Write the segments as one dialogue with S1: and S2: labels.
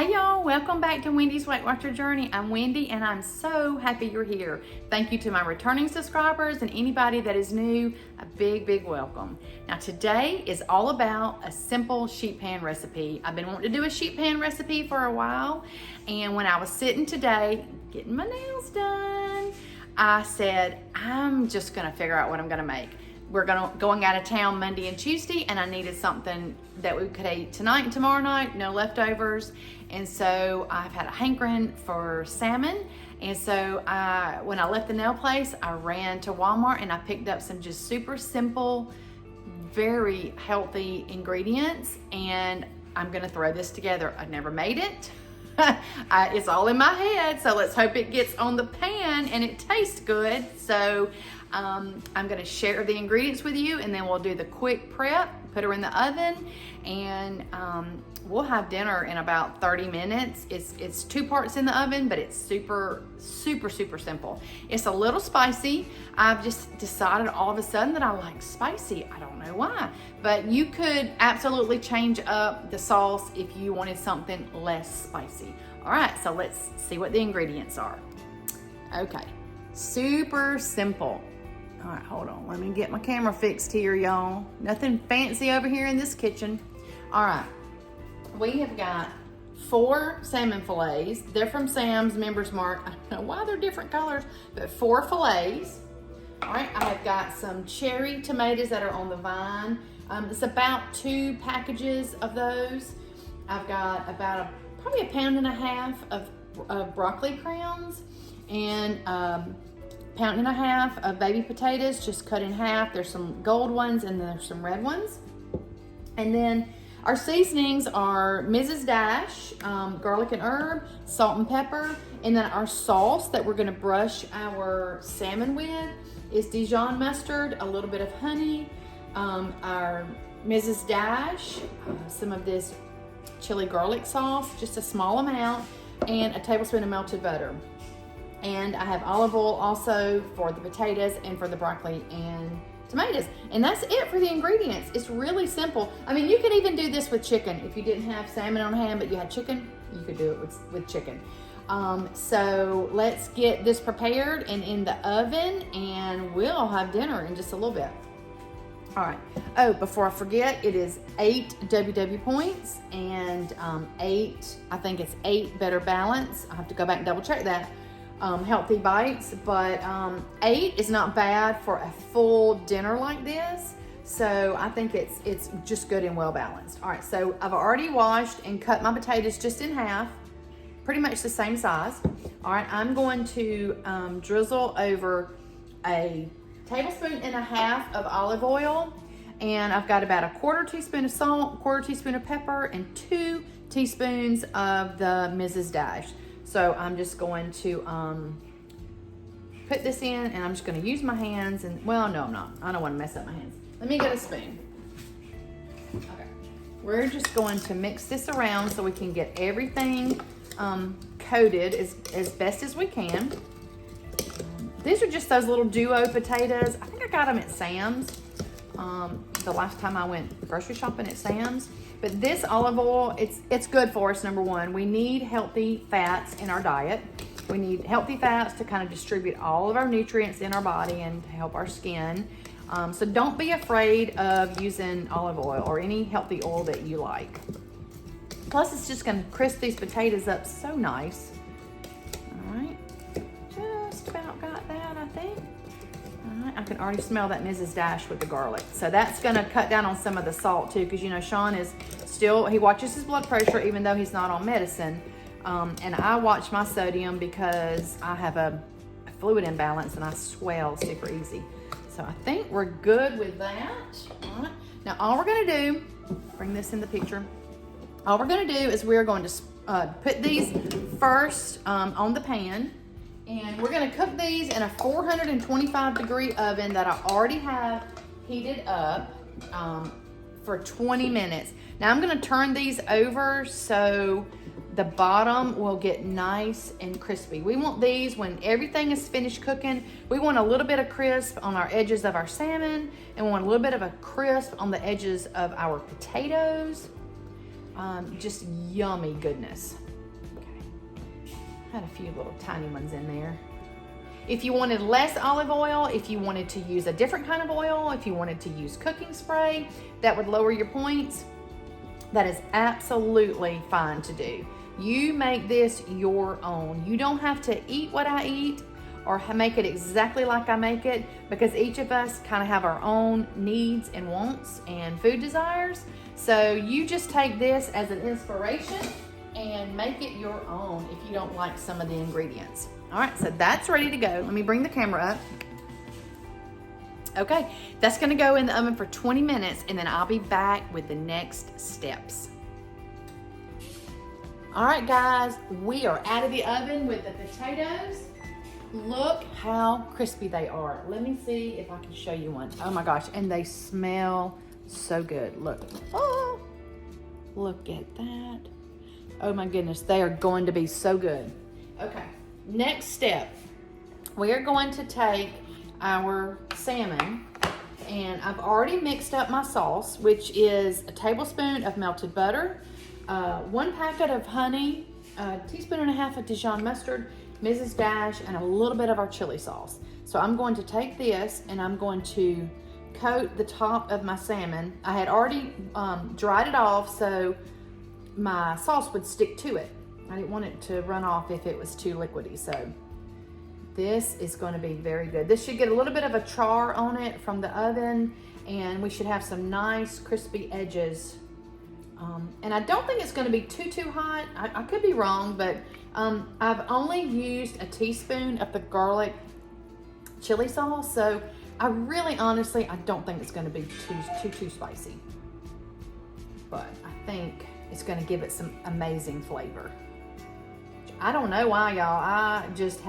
S1: Hey y'all, welcome back to Wendy's Weight Watcher Journey. I'm Wendy and I'm so happy you're here. Thank you to my returning subscribers and anybody that is new, a big welcome. Now today is all about a simple sheet pan recipe. I've been wanting to do a sheet pan recipe for a while, and when I was sitting today getting my nails done, I said, I'm just gonna figure out what I'm gonna make. We're going out of town Monday and Tuesday, and I needed something that we could eat tonight and tomorrow night, no leftovers. And so I've had a hankering for salmon. And so when I left the nail place, I ran to Walmart and I picked up some just super simple, very healthy ingredients. And I'm gonna throw this together. I've never made it. It's all in my head, so let's hope it gets on the pan and it tastes good. So I'm gonna share the ingredients with you, and then we'll do the quick prep, put her in the oven, and we'll have dinner in about 30 minutes. It's 2 parts in the oven, but it's super simple. It's a little spicy. I've just decided all of a sudden that I like spicy. I don't know why, but you could absolutely change up the sauce if you wanted something less spicy. All right, so let's see what the ingredients are. Okay, super simple. All right, hold on. Let me get my camera fixed here, y'all. Nothing fancy over here in this kitchen. All right, we have got 4 salmon fillets. They're from Sam's Members Mark. I don't know why they're different colors, but 4 fillets. All right, I have got some cherry tomatoes that are on the vine. It's about 2 packages of those. I've got about probably 1.5 pounds of broccoli crowns, and 1.5 pounds of baby potatoes just cut in half. There's some gold ones and there's some red ones. And then our seasonings are Mrs. Dash, garlic and herb, salt and pepper. And then our sauce that we're gonna brush our salmon with is Dijon mustard, a little bit of honey, our Mrs. Dash, some of this chili garlic sauce, just a small amount, and a tablespoon of melted butter. And I have olive oil also for the potatoes and for the broccoli and tomatoes. And that's it for the ingredients. It's really simple. I mean, you could even do this with chicken. If you didn't have salmon on hand, but you had chicken, you could do it with chicken. So let's get this prepared and in the oven, and we'll have dinner in just a little bit. All right. Oh, before I forget, it is 8 WW points and I think it's 8 Better Balance. I have to go back and double check that. Healthy bites, but 8 is not bad for a full dinner like this. So I think it's just good and well balanced. All right, so I've already washed and cut my potatoes just in half, pretty much the same size. All right, I'm going to drizzle over a 1.5 tablespoons of olive oil, and I've got about a 1/4 teaspoon of salt, 1/4 teaspoon of pepper, and 2 teaspoons of the Mrs. Dash. So I'm just going to put this in, and I'm just going to use my hands, and well, no, I'm not. I don't want to mess up my hands. Let me get a spoon. Okay. We're just going to mix this around so we can get everything coated as best as we can. These are just those little duo potatoes. I think I got them at Sam's the last time I went grocery shopping at Sam's. But this olive oil, it's good for us, number one. We need healthy fats in our diet. We need healthy fats to kind of distribute all of our nutrients in our body and to help our skin. So don't be afraid of using olive oil or any healthy oil that you like. Plus, it's just gonna crisp these potatoes up so nice. All right, just about got that, I think. All right, I can already smell that Mrs. Dash with the garlic. So that's gonna cut down on some of the salt too, because you know, Sean is still, he watches his blood pressure even though he's not on medicine. And I watch my sodium because I have a fluid imbalance and I swell super easy. So I think we're good with that. All right, now all we're gonna do, bring this in the picture. All we're gonna do is we're going to put these first on the pan. And we're gonna cook these in a 425-degree oven that I already have heated up for 20 minutes. Now I'm gonna turn these over so the bottom will get nice and crispy. We want these when everything is finished cooking. We want a little bit of crisp on our edges of our salmon, and we want a little bit of a crisp on the edges of our potatoes. Just yummy goodness. Had a few little tiny ones in there. If you wanted less olive oil, if you wanted to use a different kind of oil, if you wanted to use cooking spray, that would lower your points. That is absolutely fine to do. You make this your own. You don't have to eat what I eat or make it exactly like I make it, because each of us kind of have our own needs and wants and food desires. So you just take this as an inspiration and make it your own if you don't like some of the ingredients. All right, so that's ready to go. Let me bring the camera up. Okay, that's gonna go in the oven for 20 minutes and then I'll be back with the next steps. All right, guys, we are out of the oven with the potatoes. Look how crispy they are. Let me see if I can show you one. Oh my gosh, and they smell so good. Look, oh, look at that. Oh my goodness, they are going to be so good. Okay, next step. We are going to take our salmon, and I've already mixed up my sauce, which is a tablespoon of melted butter, 1 packet of honey, a teaspoon and a half of Dijon mustard, Mrs. Dash, and a little bit of our chili sauce. So I'm going to take this and I'm going to coat the top of my salmon. I had already dried it off so my sauce would stick to it. I didn't want it to run off if it was too liquidy. So this is going to be very good. This should get a little bit of a char on it from the oven, and we should have some nice crispy edges. And I don't think it's going to be too hot. I could be wrong, but I've only used a teaspoon of the garlic chili sauce, so I really honestly I don't think it's going to be too spicy. But I think it's going to give it some amazing flavor. I don't know why, y'all. I just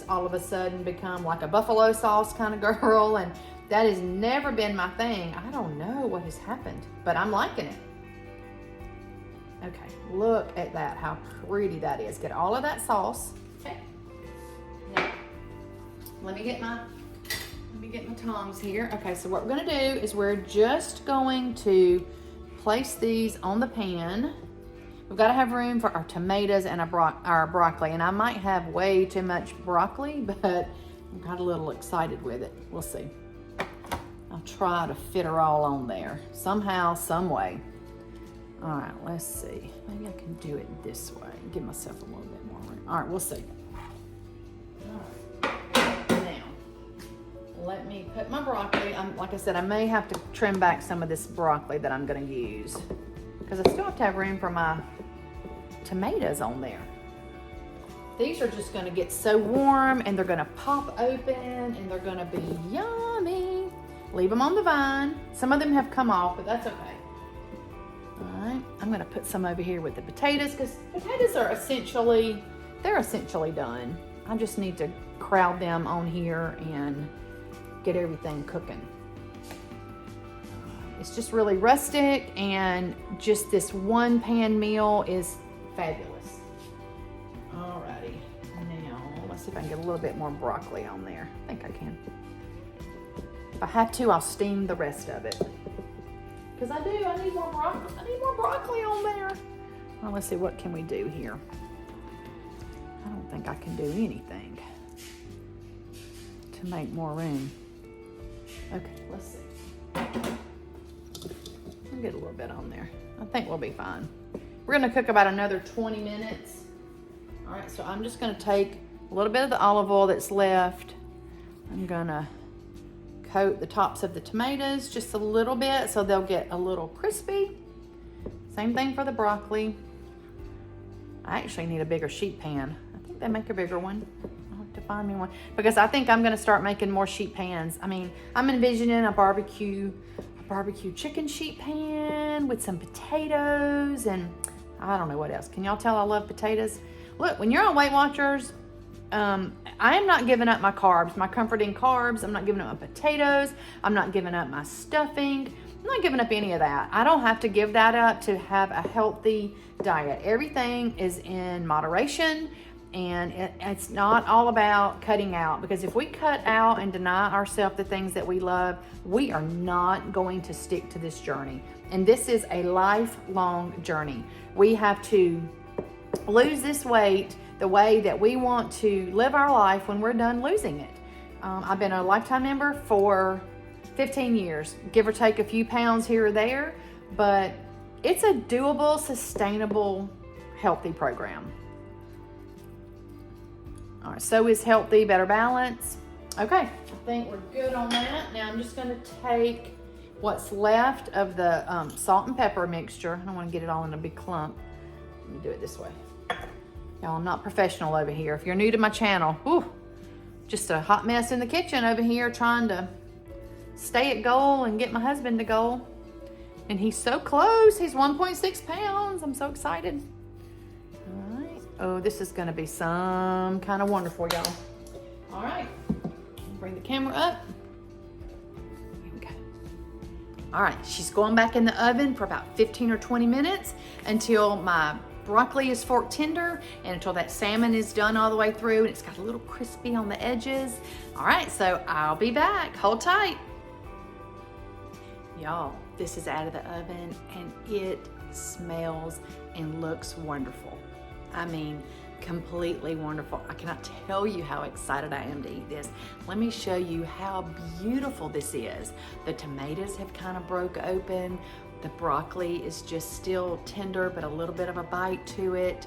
S1: all of a sudden become like a buffalo sauce kind of girl, and that has never been my thing. I don't know what has happened, but I'm liking it. Okay, look at that, how pretty that is. Get all of that sauce. Okay. Now, let me get my tongs here. Okay, so what we're gonna do is we're just going to place these on the pan. We've got to have room for our tomatoes and our broccoli, and I might have way too much broccoli, but I got a little excited with it. We'll see. I'll try to fit her all on there somehow, some way. All right, let's see. Maybe I can do it this way. Give myself a little bit more room. All right, we'll see. All right. Now, let me put my broccoli. Like I said, I may have to trim back some of this broccoli that I'm going to use, because I still have to have room for my tomatoes on there. These are just going to get so warm, and they're going to pop open, and they're going to be yummy. Leave them on the vine. Some of them have come off, but that's okay. All right, I'm going to put some over here with the potatoes, because potatoes are essentially done. I just need to crowd them on here and get everything cooking. It's just really rustic, and just this one pan meal is fabulous. Alrighty, now let's see if I can get a little bit more broccoli on there. I think I can. If I have to, I'll steam the rest of it. Because I need more broccoli. I need more broccoli on there. Well, let's see, what can we do here? I don't think I can do anything to make more room. Okay, let's see. I'll get a little bit on there. I think we'll be fine. We're gonna cook about another 20 minutes. All right, so I'm just gonna take a little bit of the olive oil that's left. I'm gonna coat the tops of the tomatoes just a little bit so they'll get a little crispy. Same thing for the broccoli. I actually need a bigger sheet pan. I think they make a bigger one. I'll have to find me one, because I think I'm gonna start making more sheet pans. I mean, I'm envisioning a barbecue chicken sheet pan with some potatoes, and I don't know what else. Can y'all tell I love potatoes? Look, when you're on Weight Watchers, I am not giving up my carbs, my comforting carbs. I'm not giving up my potatoes. I'm not giving up my stuffing. I'm not giving up any of that. I don't have to give that up to have a healthy diet. Everything is in moderation, and it's not all about cutting out, because if we cut out and deny ourselves the things that we love, we are not going to stick to this journey. And this is a lifelong journey. We have to lose this weight the way that we want to live our life when we're done losing it. I've been a lifetime member for 15 years, give or take a few pounds here or there, but it's a doable, sustainable, healthy program. All right, so is healthy, better balance. Okay, I think we're good on that. Now I'm just gonna take what's left of the salt and pepper mixture. I don't wanna get it all in a big clump. Let me do it this way. Y'all, I'm not professional over here. If you're new to my channel, whew, just a hot mess in the kitchen over here trying to stay at goal and get my husband to goal. And he's so close, he's 1.6 pounds. I'm so excited. All right, oh, this is gonna be some kind of wonderful, y'all. All right, bring the camera up. Here we go. All right, she's going back in the oven for about 15 or 20 minutes until my broccoli is fork tender and until that salmon is done all the way through and it's got a little crispy on the edges. All right, so I'll be back. Hold tight. Y'all, this is out of the oven and it smells and looks wonderful. I mean, completely wonderful. I cannot tell you how excited I am to eat this. Let me show you how beautiful this is. The tomatoes have kind of broke open. The broccoli is just still tender, but a little bit of a bite to it.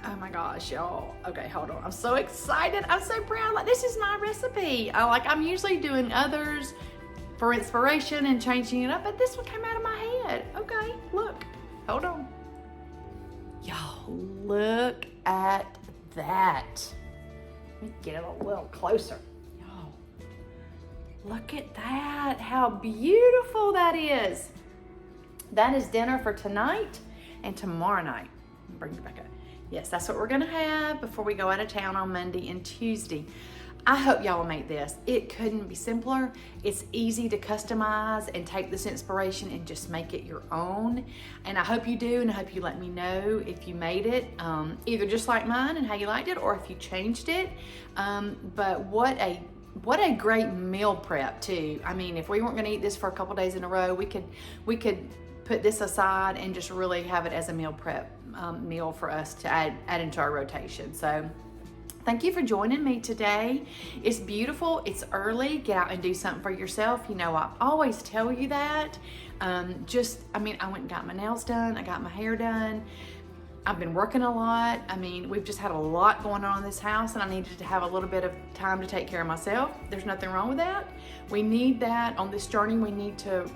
S1: Oh my gosh, y'all. Okay, hold on. I'm so excited. I'm so proud. Like, this is my recipe. I'm usually doing others for inspiration and changing it up, but this one came out of my head. Okay, look, hold on. Y'all, look at that. Let me get it a little closer. Y'all, look at that, how beautiful that is. That is dinner for tonight and tomorrow night. Bring it back up. Yes, that's what we're gonna have before we go out of town on Monday and Tuesday. I hope y'all will make this. It couldn't be simpler. It's easy to customize and take this inspiration and just make it your own. And I hope you do, and I hope you let me know if you made it, either just like mine and how you liked it, or if you changed it. But what a great meal prep too. I mean, if we weren't gonna eat this for a couple days in a row, we could put this aside and just really have it as a meal prep meal for us to add into our rotation. So thank you for joining me today. It's beautiful, it's early, get out and do something for yourself. You know, I always tell you that. I went and got my nails done, I got my hair done. I've been working a lot. I mean, we've just had a lot going on in this house and I needed to have a little bit of time to take care of myself. There's nothing wrong with that. We need that on this journey. We need to,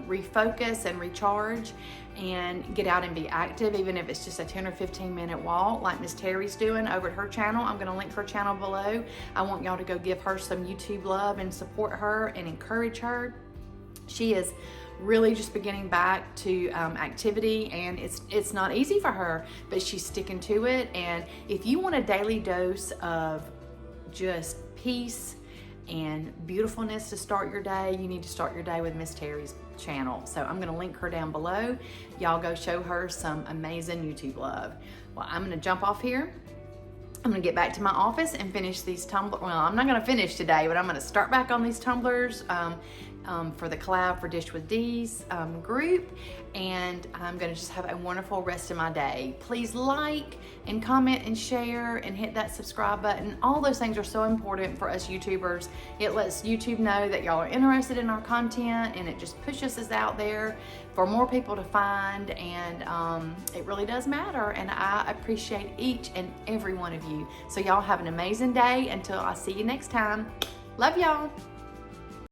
S1: refocus and recharge and get out and be active, even if it's just a 10 or 15 minute walk like Miss Terry's doing over at her channel. I'm gonna link her channel below. I want y'all to go give her some YouTube love and support her and encourage her. She is really just beginning back to activity, and it's not easy for her, but she's sticking to it. And if you want a daily dose of just peace and beautifulness to start your day, you need to start your day with Miss Terry's channel. So I'm gonna link her down below. Y'all go show her some amazing YouTube love. Well, I'm gonna jump off here. I'm gonna get back to my office and finish these tumblers. Well, I'm not gonna finish today, but I'm gonna start back on these tumblers for the collab for Dish with D's group, and I'm gonna just have a wonderful rest of my day. Please like and comment and share and hit that subscribe button. All those things are so important for us YouTubers. It lets YouTube know that y'all are interested in our content, and it just pushes us out there for more people to find, and it really does matter, and I appreciate each and every one of you. So y'all have an amazing day until I see you next time. Love y'all.